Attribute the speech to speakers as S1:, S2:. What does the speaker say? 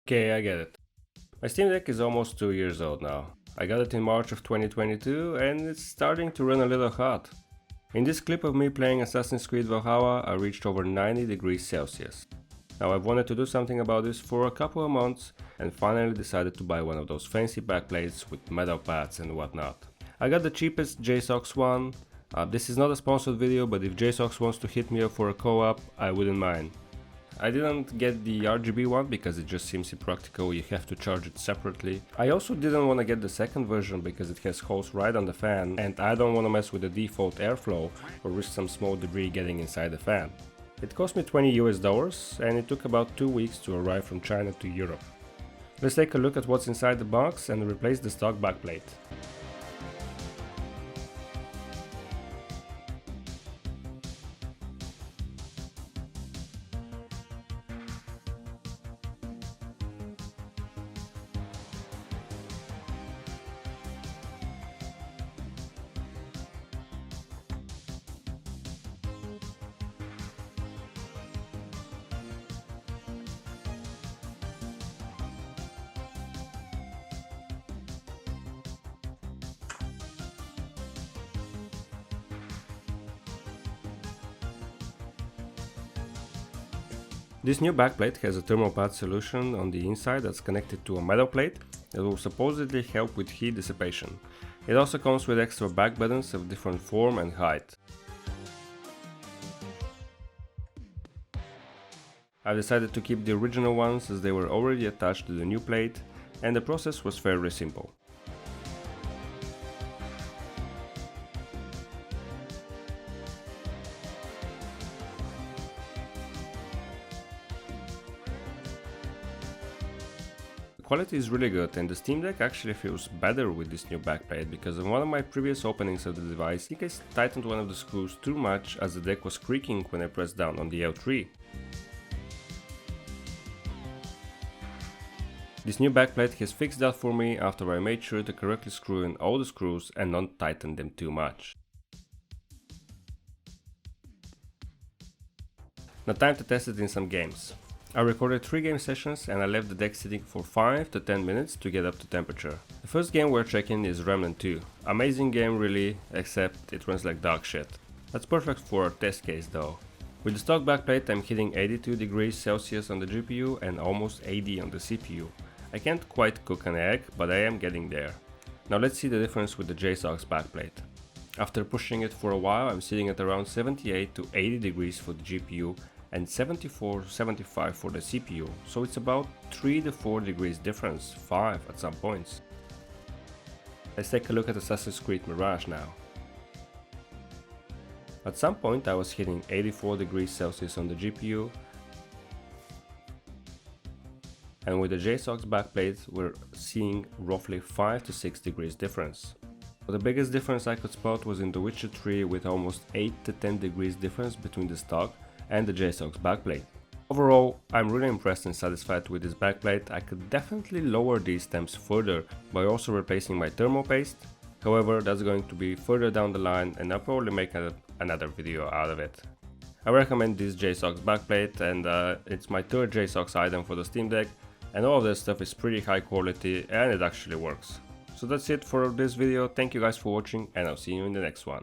S1: Okay, I get it. My Steam Deck is almost 2 years old now. I got it in March of 2022 and it's starting to run a little hot. In this clip of me playing Assassin's Creed Valhalla, I reached over 90 degrees Celsius. Now I've wanted to do something about this for a couple of months and finally decided to buy one of those fancy backplates with metal pads and whatnot. I got the cheapest Jsaux one. This is not a sponsored video, but if Jsaux wants to hit me up for a co-op, I wouldn't mind. I didn't get the RGB one because it just seems impractical, you have to charge it separately. I also didn't want to get the second version because it has holes right on the fan and I don't want to mess with the default airflow or risk some small debris getting inside the fan. It cost me $20 US and it took about 2 weeks to arrive from China to Europe. Let's take a look at what's inside the box and replace the stock backplate. This new backplate has a thermal pad solution on the inside that's connected to a metal plate that will supposedly help with heat dissipation. It also comes with extra back buttons of different form and height. I decided to keep the original ones as they were already attached to the new plate and the process was fairly simple. The quality is really good and the Steam Deck actually feels better with this new backplate because in one of my previous openings of the device I think I tightened one of the screws too much as the deck was creaking when I pressed down on the L3. This new backplate has fixed that for me after I made sure to correctly screw in all the screws and not tighten them too much. Now time to test it in some games. I recorded 3 game sessions and I left the deck sitting for 5 to 10 minutes to get up to temperature. The first game we're checking is Remnant 2. Amazing game really, except it runs like dog shit. That's perfect for a test case though. With the stock backplate I'm hitting 82 degrees Celsius on the GPU and almost 80 on the CPU. I can't quite cook an egg, but I am getting there. Now let's see the difference with the Jsaux backplate. After pushing it for a while I'm sitting at around 78 to 80 degrees for the GPU and 74-75 for the CPU, so it's about 3 to 4 degrees difference, 5 at some points. Let's take a look at Assassin's Creed Mirage now. At some point I was hitting 84 degrees Celsius on the GPU, and with the Jsaux backplate we're seeing roughly 5 to 6 degrees difference. But the biggest difference I could spot was in The Witcher 3 with almost 8 to 10 degrees difference between the stock and the Jsaux backplate. Overall, I'm really impressed and satisfied with this backplate. I could definitely lower these temps further by also replacing my thermal paste. However, that's going to be further down the line and I'll probably make another video out of it. I recommend this Jsaux backplate and it's my third Jsaux item for the Steam Deck and all of this stuff is pretty high quality and it actually works. So that's it for this video, thank you guys for watching and I'll see you in the next one.